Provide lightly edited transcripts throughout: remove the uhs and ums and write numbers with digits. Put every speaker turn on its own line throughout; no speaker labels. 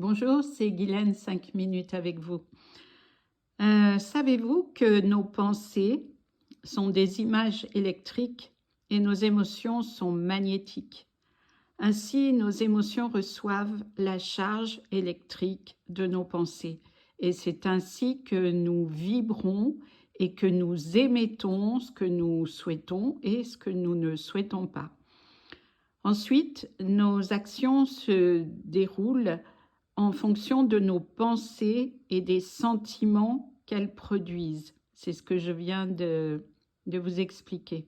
Bonjour, c'est Guylaine, 5 minutes avec vous. Savez-vous que nos pensées sont des images électriques et nos émotions sont magnétiques? Ainsi, nos émotions reçoivent la charge électrique de nos pensées et c'est ainsi que nous vibrons et que nous émettons ce que nous souhaitons et ce que nous ne souhaitons pas. Ensuite, nos actions se déroulent en fonction de nos pensées et des sentiments qu'elles produisent. C'est ce que je viens de vous expliquer.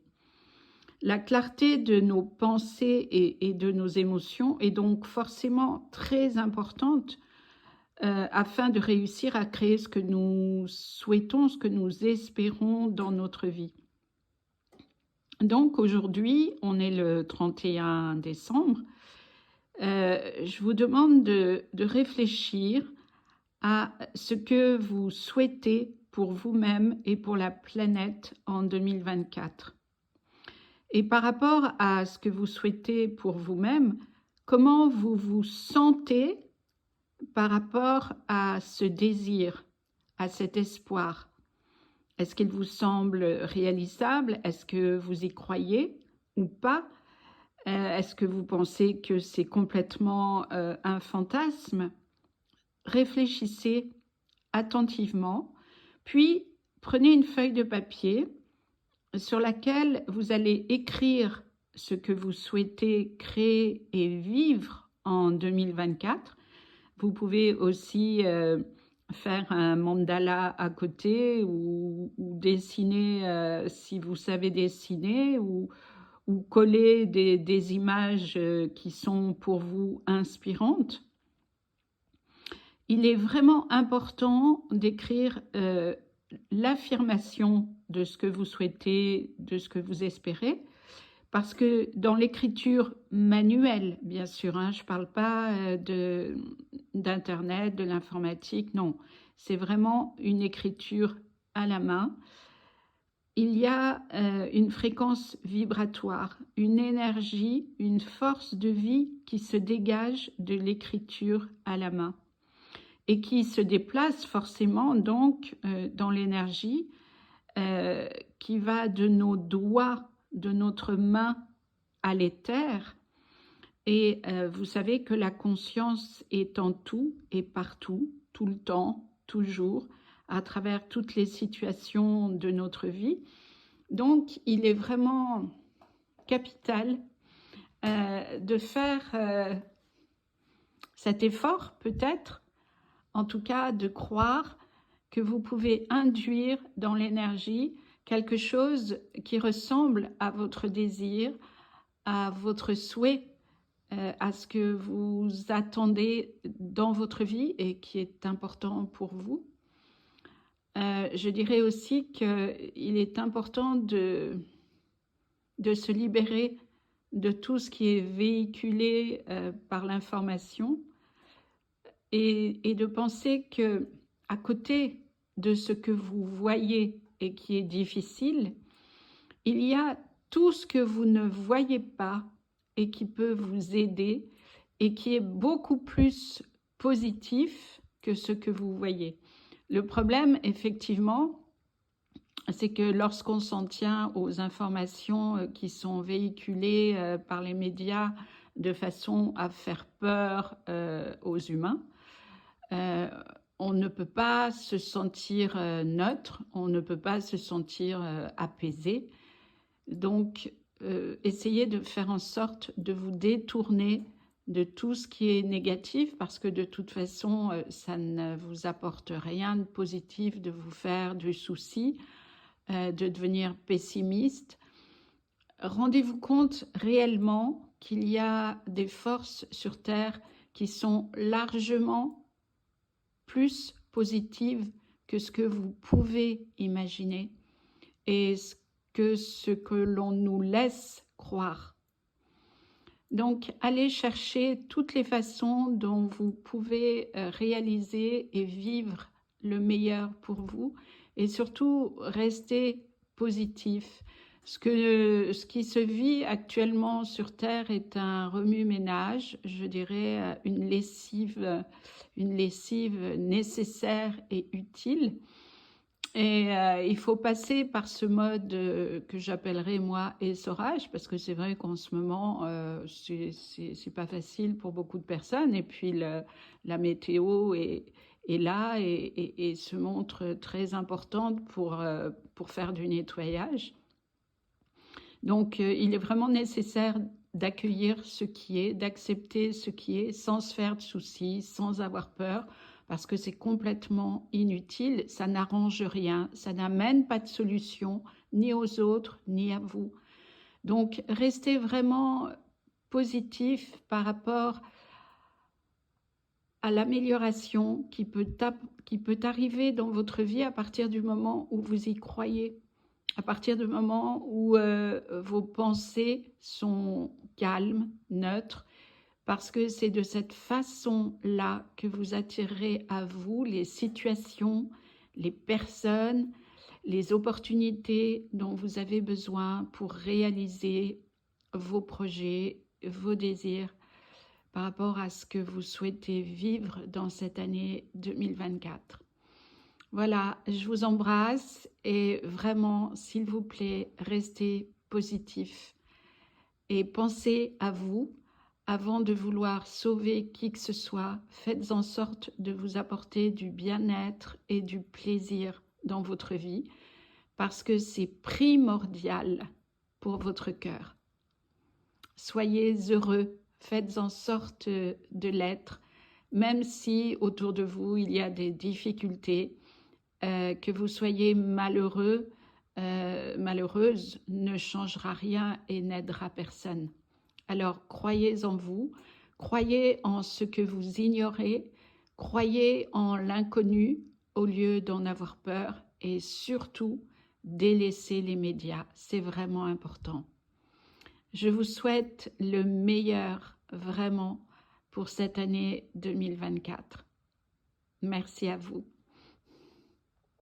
La clarté de nos pensées et de nos émotions est donc forcément très importante afin de réussir à créer ce que nous souhaitons, ce que nous espérons dans notre vie. Donc aujourd'hui, on est le 31 décembre. Je vous demande de réfléchir à ce que vous souhaitez pour vous-même et pour la planète en 2024. Et par rapport à ce que vous souhaitez pour vous-même, comment vous vous sentez par rapport à ce désir, à cet espoir? Est-ce qu'il vous semble réalisable? Est-ce que vous y croyez ou pas? Est-ce que vous pensez que c'est complètement un fantasme? Réfléchissez attentivement, puis prenez une feuille de papier sur laquelle vous allez écrire ce que vous souhaitez créer et vivre en 2024. Vous pouvez aussi faire un mandala à côté ou dessiner si vous savez dessiner ou coller des images qui sont pour vous inspirantes. Il est vraiment important d'écrire l'affirmation de ce que vous souhaitez, de ce que vous espérez, parce que dans l'écriture manuelle, bien sûr, je ne parle pas d'Internet, de l'informatique, non, c'est vraiment une écriture à la main. Il y a une fréquence vibratoire, une énergie, une force de vie qui se dégage de l'écriture à la main et qui se déplace forcément donc dans l'énergie qui va de nos doigts, de notre main à l'éther. Et vous savez que la conscience est en tout et partout, tout le temps, toujours, à travers toutes les situations de notre vie. Donc, il est vraiment capital de faire cet effort, peut-être, en tout cas de croire que vous pouvez induire dans l'énergie quelque chose qui ressemble à votre désir, à votre souhait, à ce que vous attendez dans votre vie et qui est important pour vous. Je dirais aussi qu'il est important de se libérer de tout ce qui est véhiculé par l'information et de penser que à côté de ce que vous voyez et qui est difficile, il y a tout ce que vous ne voyez pas et qui peut vous aider et qui est beaucoup plus positif que ce que vous voyez. Le problème, effectivement, c'est que lorsqu'on s'en tient aux informations qui sont véhiculées par les médias de façon à faire peur aux humains, on ne peut pas se sentir neutre, on ne peut pas se sentir apaisé. Donc, essayez de faire en sorte de vous détourner de tout ce qui est négatif parce que de toute façon, ça ne vous apporte rien de positif de vous faire du souci, de devenir pessimiste. Rendez-vous compte réellement qu'il y a des forces sur Terre qui sont largement plus positives que ce que vous pouvez imaginer et ce que l'on nous laisse croire. Donc, allez chercher toutes les façons dont vous pouvez réaliser et vivre le meilleur pour vous et surtout restez positif. Ce qui se vit actuellement sur Terre est un remue-ménage, je dirais une lessive nécessaire et utile. Et il faut passer par ce mode que j'appellerais moi essorage, parce que c'est vrai qu'en ce moment, c'est pas facile pour beaucoup de personnes. Et puis la météo est là et se montre très importante pour faire du nettoyage. Donc, il est vraiment nécessaire d'accueillir ce qui est, d'accepter ce qui est, sans se faire de soucis, sans avoir peur, parce que c'est complètement inutile, ça n'arrange rien, ça n'amène pas de solution, ni aux autres, ni à vous. Donc, restez vraiment positif par rapport à l'amélioration qui peut arriver dans votre vie à partir du moment où vous y croyez. À partir du moment où vos pensées sont calmes, neutres, parce que c'est de cette façon-là que vous attirerez à vous les situations, les personnes, les opportunités dont vous avez besoin pour réaliser vos projets, vos désirs par rapport à ce que vous souhaitez vivre dans cette année 2024. Voilà, je vous embrasse et vraiment, s'il vous plaît, restez positif et pensez à vous avant de vouloir sauver qui que ce soit. Faites en sorte de vous apporter du bien-être et du plaisir dans votre vie parce que c'est primordial pour votre cœur. Soyez heureux, faites en sorte de l'être, même si autour de vous il y a des difficultés. Que vous soyez malheureux, malheureuse, ne changera rien et n'aidera personne. Alors, croyez en vous, croyez en ce que vous ignorez, croyez en l'inconnu au lieu d'en avoir peur et surtout, délaissez les médias, c'est vraiment important. Je vous souhaite le meilleur, vraiment, pour cette année 2024. Merci à vous.